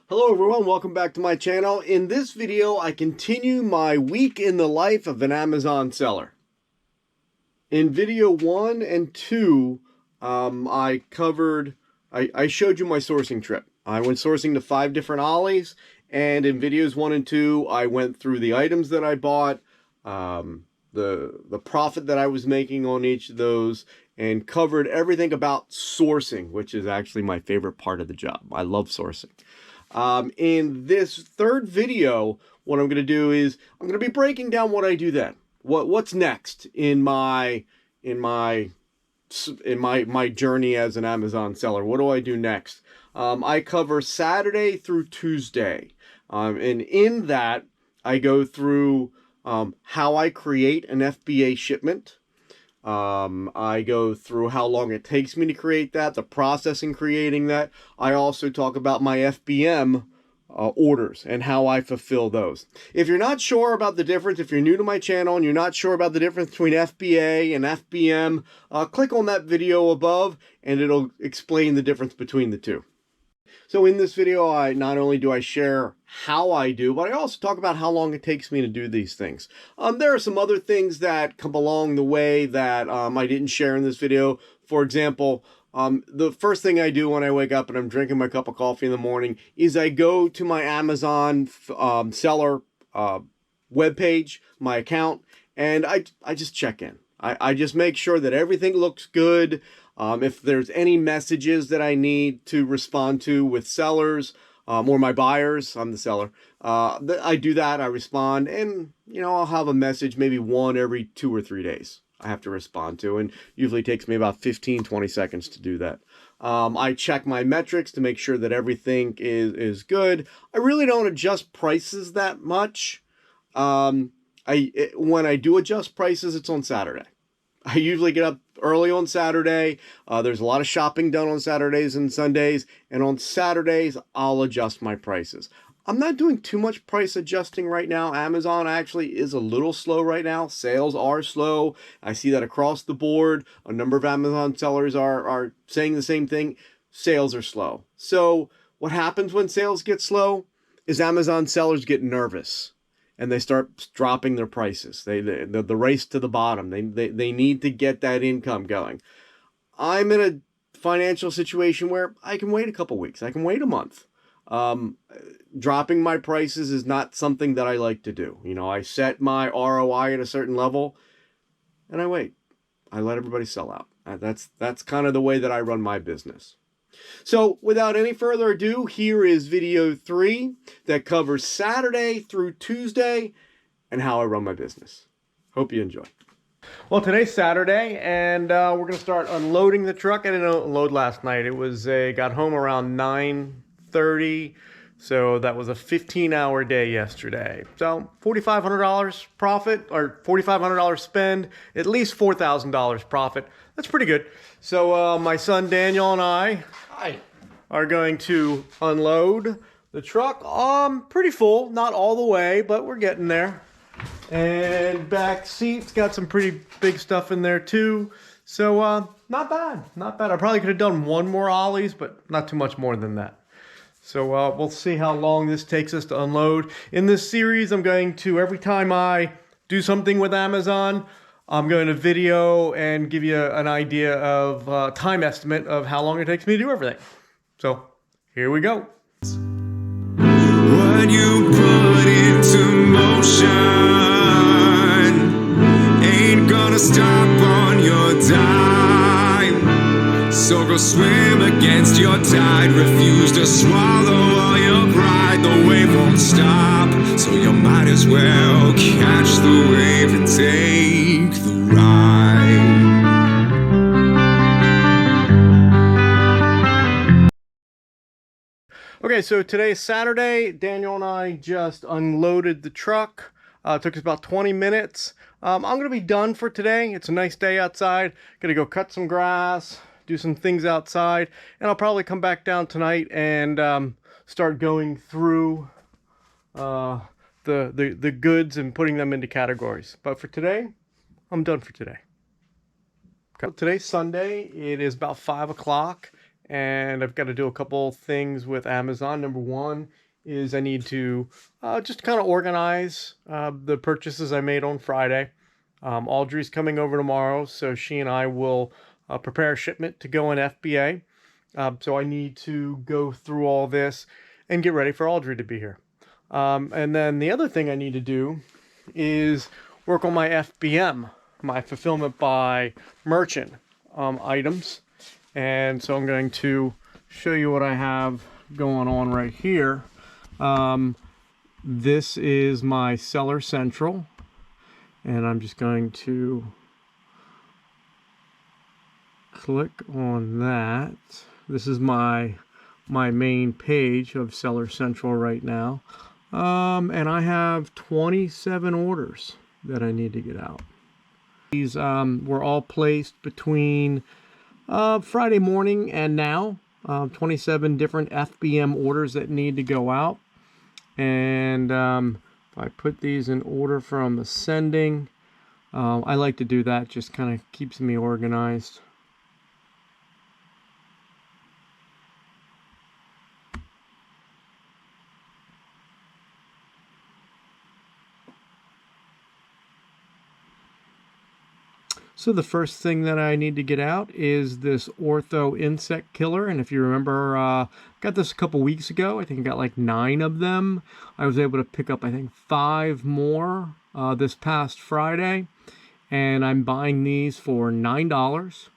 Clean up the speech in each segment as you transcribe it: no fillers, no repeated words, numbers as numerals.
Hello everyone, welcome back to my channel. In this video, I continue my week in the life of an Amazon seller. In video 1 and 2, I showed you my sourcing trip. I went sourcing to 5 different ollies, and in videos 1 and 2, I went through the items that I bought, the profit that I was making on each of those, and covered everything about sourcing, which is actually my favorite part of the job. I love sourcing. In this third video, what I'm going to do is I'm going to be breaking down what I do then. What's next in my journey as an Amazon seller. What do I do next? I cover Saturday through Tuesday. And in that, I go through how I create an FBA shipment. I go through how long it takes me to create that, the process in creating that. I also talk about my FBM orders and how I fulfill those. If you're not sure about the difference, if you're new to my channel and you're not sure about the difference between FBA and FBM, click on that video above and it'll explain the difference between the two. So in this video, not only do I share how I do, but I also talk about how long it takes me to do these things. There are some other things that come along the way that I didn't share in this video. For example, the first thing I do when I wake up and I'm drinking my cup of coffee in the morning is I go to my Amazon seller webpage, my account, and I just check in. I just make sure that everything looks good. If there's any messages that I need to respond to with sellers or my buyers, I'm the seller, I do that, I respond, and I'll have a message maybe one every 2 or 3 days I have to respond to, and usually takes me about 15-20 seconds to do that. I check my metrics to make sure that everything is good. I really don't adjust prices that much. When I do adjust prices, it's on Saturday. I usually get up early on Saturday. There's a lot of shopping done on Saturdays and Sundays. And on Saturdays, I'll adjust my prices. I'm not doing too much price adjusting right now. Amazon actually is a little slow right now. Sales are slow. I see that across the board. A number of Amazon sellers are saying the same thing. Sales are slow. So what happens when sales get slow is Amazon sellers get nervous. And they start dropping their prices. The race to the bottom. They need to get that income going. I'm in a financial situation where I can wait a couple weeks. I can wait a month. Dropping my prices is not something that I like to do. I set my ROI at a certain level, and I wait. I let everybody sell out. That's kind of the way that I run my business. So without any further ado, here is video 3 that covers Saturday through Tuesday and how I run my business. Hope you enjoy. Well, today's Saturday, and we're going to start unloading the truck. I didn't unload last night. It was got home around 9:30, so that was a 15-hour day yesterday. So $4,500 profit, or $4,500 spend, at least $4,000 profit. That's pretty good. So my son Daniel and I are going to unload the truck. Pretty full, not all the way, but we're getting there. And back seat's got some pretty big stuff in there too. So not bad, not bad. I probably could have done one more ollies, but not too much more than that. So we'll see how long this takes us to unload. In this series, I'm going to, every time I do something with Amazon, I'm going to video and give you an idea of time estimate of how long it takes me to do everything. So here we go. What you put into motion ain't gonna stop on your dime. So go swim against your tide. Refuse to swallow all your pride. The wave won't stop, so you might as well catch the wave and take the ride. Okay, so today's Saturday. Daniel and I just unloaded the truck. It took us about 20 minutes. I'm going to be done for today. It's a nice day outside. Going to go cut some grass, do some things outside, and I'll probably come back down tonight and start going through the goods and putting them into categories. But for today, I'm done for today. Today's Sunday. It is about 5 o'clock, and I've got to do a couple things with Amazon. Number one is I need to just kind of organize the purchases I made on Friday. Audrey's coming over tomorrow, so she and I will prepare a shipment to go in FBA. So I need to go through all this and get ready for Audrey to be here. And then the other thing I need to do is work on my FBM, my fulfillment by merchant items. And so I'm going to show you what I have going on right here. This is my Seller Central, and I'm just going to click on that. This is my main page of Seller Central right now. And I have 27 orders that I need to get out. These were all placed between Friday morning and now. 27 different FBM orders that need to go out. And if I put these in order from ascending, I like to do that, just kind of keeps me organized. So the first thing that I need to get out is this Ortho insect killer. And if you remember, got this a couple weeks ago. I think I got like 9 of them. I was able to pick up, I think, 5 more this past Friday. And I'm buying these for $9,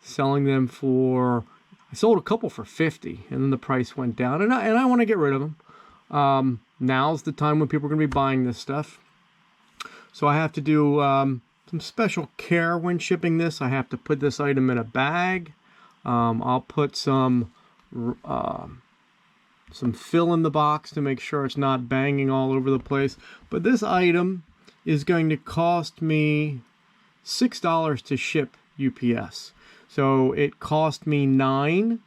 selling them for, I sold a couple for $50, and then the price went down. And I want to get rid of them. Now's the time when people are going to be buying this stuff. So I have to do some special care when shipping this. I have to put this item in a bag. I'll put some fill in the box to make sure it's not banging all over the place. But this item is going to cost me $6 to ship UPS. So it cost me $9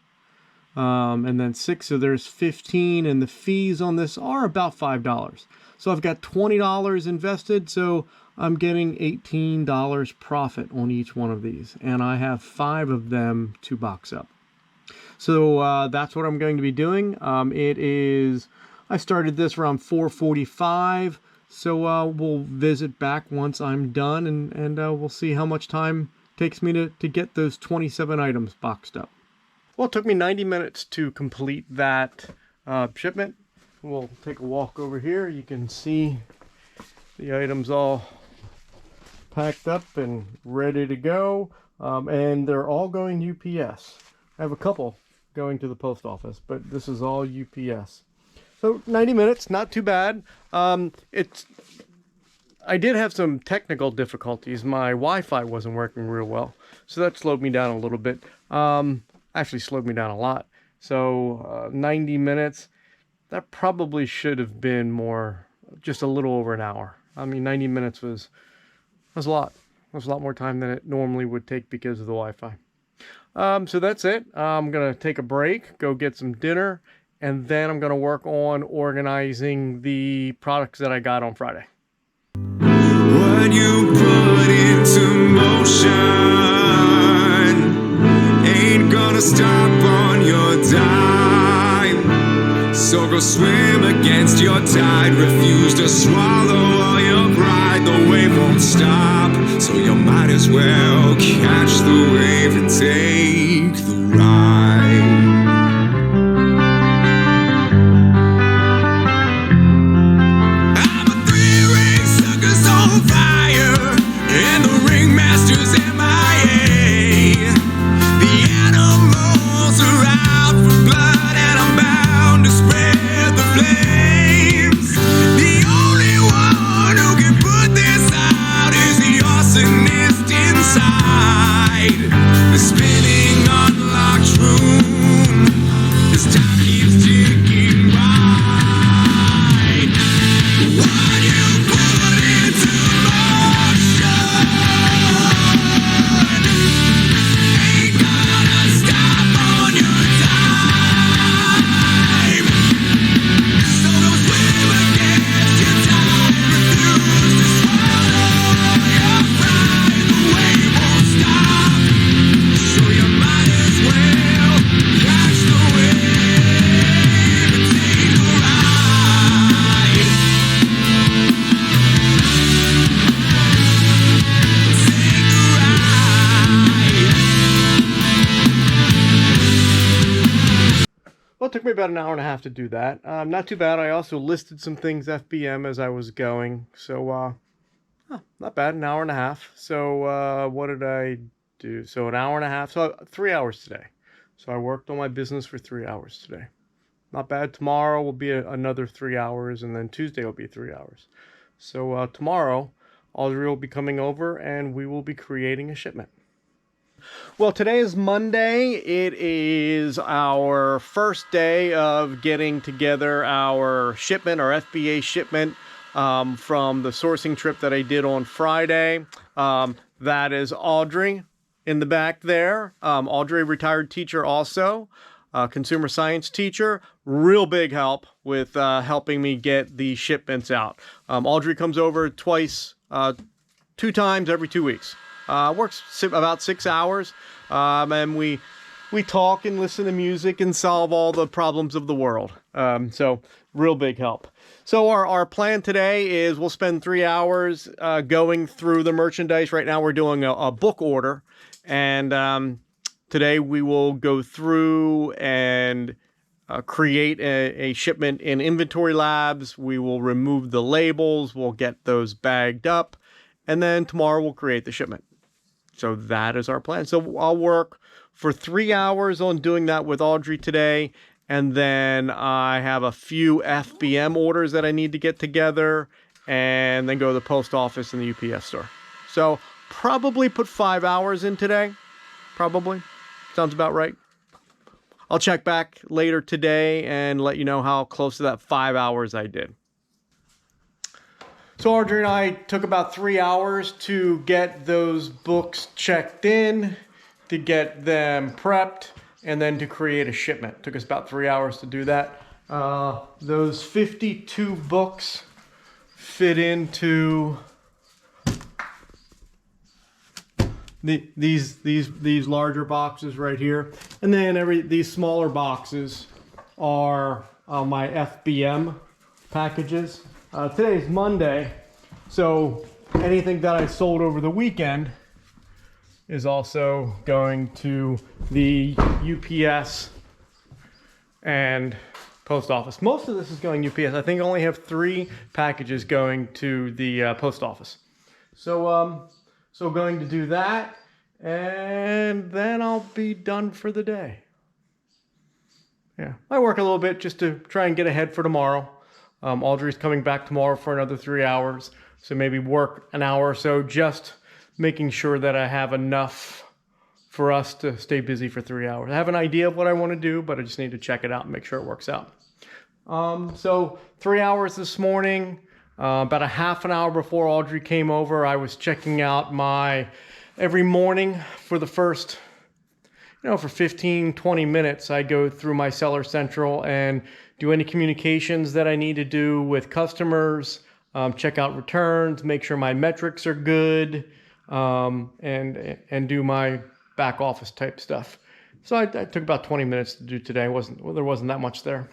and then $6, so there's $15, and the fees on this are about $5. So I've got $20 invested, so I'm getting $18 profit on each one of these, and I have 5 of them to box up. So that's what I'm going to be doing. I started this around 4:45, so we'll visit back once I'm done, and we'll see how much time it takes me to get those 27 items boxed up. Well, it took me 90 minutes to complete that shipment. We'll take a walk over here. You can see the items all packed up and ready to go, and they're all going UPS. I have a couple going to the post office, but this is all UPS. So 90 minutes, not too bad. I did have some technical difficulties. My Wi-Fi wasn't working real well, so that slowed me down a little bit. Actually slowed me down a lot. So 90 minutes, that probably should have been more, just a little over an hour. I mean, 90 minutes was a lot. It was a lot more time than it normally would take because of the Wi-Fi. So that's it. I'm going to take a break, go get some dinner, and then I'm going to work on organizing the products that I got on Friday. What you put into motion ain't gonna stop on your dime. So go swim against your tide. Refuse to swallow all your pride. The wave won't stop, so you might as well catch the wave and take the ride. Spinning unlocked me about an hour and a half to do that. Not too bad. I also listed some things FBM as I was going. So, not bad, an hour and a half. So, what did I do? So, an hour and a half. So, 3 hours today. So, I worked on my business for 3 hours today. Not bad. Tomorrow will be another 3 hours, and then Tuesday will be 3 hours. So, tomorrow, Audrey will be coming over, and we will be creating a shipment. Well, today is Monday. It is our first day of getting together our shipment, our FBA shipment, from the sourcing trip that I did on Friday. That is Audrey in the back there. Audrey, retired teacher also, consumer science teacher. Real big help with helping me get the shipments out. Audrey comes over twice, 2 times every 2 weeks. Works about 6 hours, and we talk and listen to music and solve all the problems of the world. So real big help. So our plan today is we'll spend 3 hours going through the merchandise. Right now we're doing a book order, and today we will go through and create a shipment in Inventory Labs. We will remove the labels. We'll get those bagged up, and then tomorrow we'll create the shipment. So that is our plan. So I'll work for 3 hours on doing that with Audrey today. And then I have a few FBM orders that I need to get together, and then go to the post office and the UPS store. So probably put 5 hours in today. Probably. Sounds about right. I'll check back later today and let you know how close to that 5 hours I did. So Audrey and I took about 3 hours to get those books checked in, to get them prepped, and then to create a shipment. Took us about 3 hours to do that. Those 52 books fit into these larger boxes right here, and then these smaller boxes are my FBM packages. Today is Monday, so anything that I sold over the weekend is also going to the UPS and post office. Most of this is going UPS. I think I only have 3 packages going to the post office. So going to do that, and then I'll be done for the day. Yeah, I work a little bit just to try and get ahead for tomorrow. Audrey's coming back tomorrow for another 3 hours, so maybe work an hour or so, just making sure that I have enough for us to stay busy for 3 hours. I have an idea of what I want to do, but I just need to check it out and make sure it works out. So 3 hours this morning, about a half an hour before Audrey came over, I was checking out every morning for the first, for 15, 20 minutes, I go through my Seller Central and do any communications that I need to do with customers, check out returns, make sure my metrics are good, and do my back office type stuff. So I took about 20 minutes to do today. There wasn't that much there.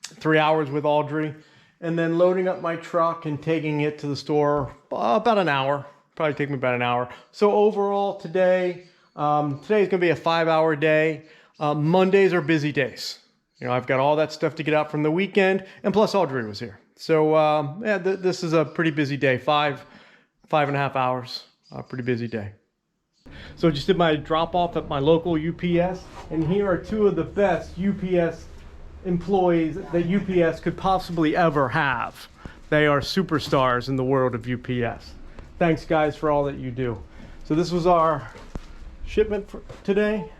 3 hours with Audrey, and then loading up my truck and taking it to the store about an hour. Probably take me about an hour. So overall today is going to be a 5-hour day. Mondays are busy days. I've got all that stuff to get out from the weekend, and plus Audrey was here. So this is a pretty busy day. 5.5 hours, pretty busy day. So I just did my drop off at my local UPS, and here are 2 of the best UPS employees that UPS could possibly ever have. They are superstars in the world of UPS. Thanks guys for all that you do. So this was our shipment for today.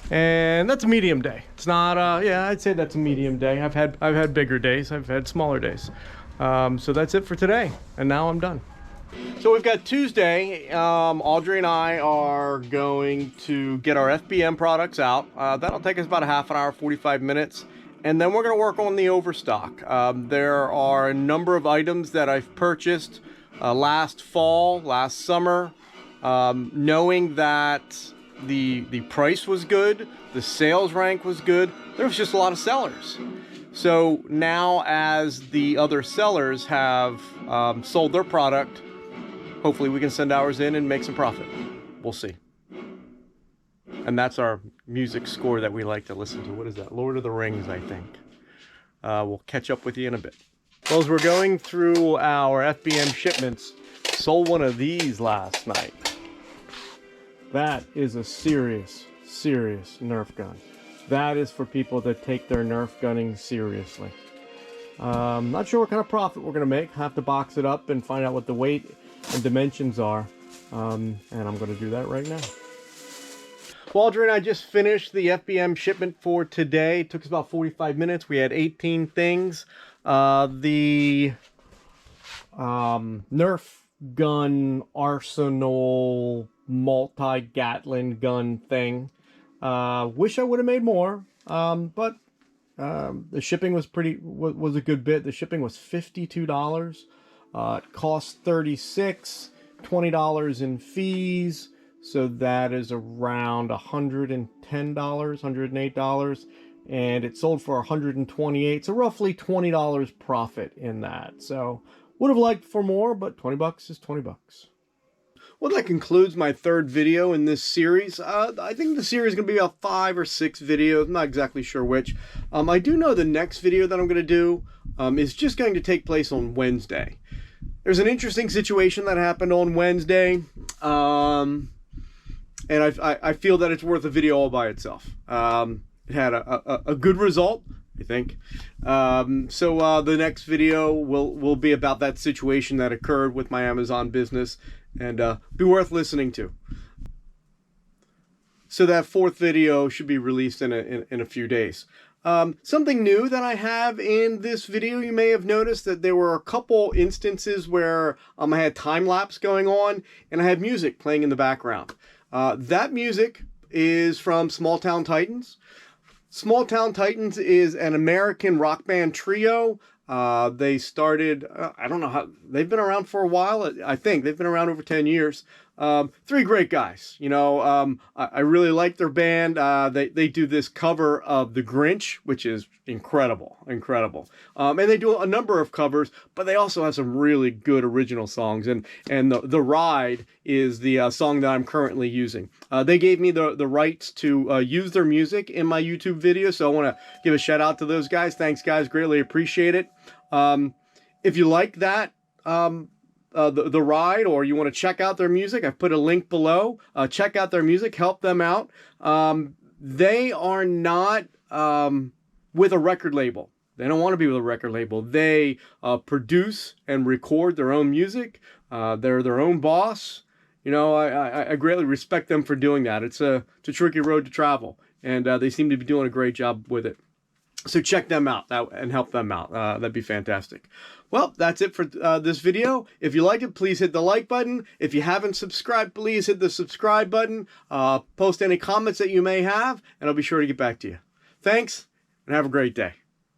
And that's a medium day. It's not I'd say that's a medium day. I've had bigger days, I've had smaller days. So that's it for today, and now I'm done. So we've got Tuesday. Audrey and I are going to get our FBM products out. That'll take us about a half an hour, 45 minutes. And then we're going to work on the overstock. There are a number of items that I've purchased last fall, last summer, knowing that the price was good, the sales rank was good. There was just a lot of sellers. So now as the other sellers have sold their product, hopefully we can send ours in and make some profit. We'll see. And that's our music score that we like to listen to. What is that? Lord of the Rings, I think. We'll catch up with you in a bit. Well, as we're going through our FBM shipments, sold one of these last night. That is a serious Nerf gun. That is for people that take their Nerf gunning seriously. Not sure what kind of profit we're going to make. Have to box it up and find out what the weight and dimensions are. And I'm going to do that right now. Well, Audrey and I just finished the FBM shipment for today. It took us about 45 minutes. We had 18 things. The Nerf gun arsenal multi-Gatling gun thing. Wish I would have made more, but the shipping was was a good bit. The shipping was $52. It cost $36, $20 in fees, so that is around $110, $108, and it sold for $128, so roughly $20 profit in that. So would have liked for more, but 20 bucks is 20 bucks. Well, that concludes my third video in this series. I think the series is going to be about 5 or 6 videos. I'm not exactly sure which. I do know the next video that I'm going to do is just going to take place on Wednesday. There's an interesting situation that happened on Wednesday, and I feel that it's worth a video all by itself. It had a good result, I think. So the next video will be about that situation that occurred with my Amazon business, and be worth listening to. So that fourth video should be released in a few days. Something new that I have in this video, you may have noticed that there were a couple instances where I had time-lapse going on and I had music playing in the background. That music is from Small Town Titans. Small Town Titans is an American rock band trio. They started, I don't know how, they've been around for a while. I think they've been around over 10 years. 3 great guys, you know. I really like their band. They do this cover of The Grinch, which is incredible. And they do a number of covers, but they also have some really good original songs. And the Ride is the song that I'm currently using. They gave me the rights to use their music in my YouTube video, so I want to give a shout out to those guys. Thanks, guys. Greatly appreciate it. If you like that, the Ride, or you want to check out their music, I've put a link below. Check out their music, help them out. They are not with a record label. They don't want to be with a record label. They produce and record their own music. They're their own boss. You know, I greatly respect them for doing that. It's a tricky road to travel, and they seem to be doing a great job with it. So check them out and help them out. That'd be fantastic. Well, that's it for this video. If you liked it, please hit the like button. If you haven't subscribed, please hit the subscribe button. Post any comments that you may have, and I'll be sure to get back to you. Thanks, and have a great day.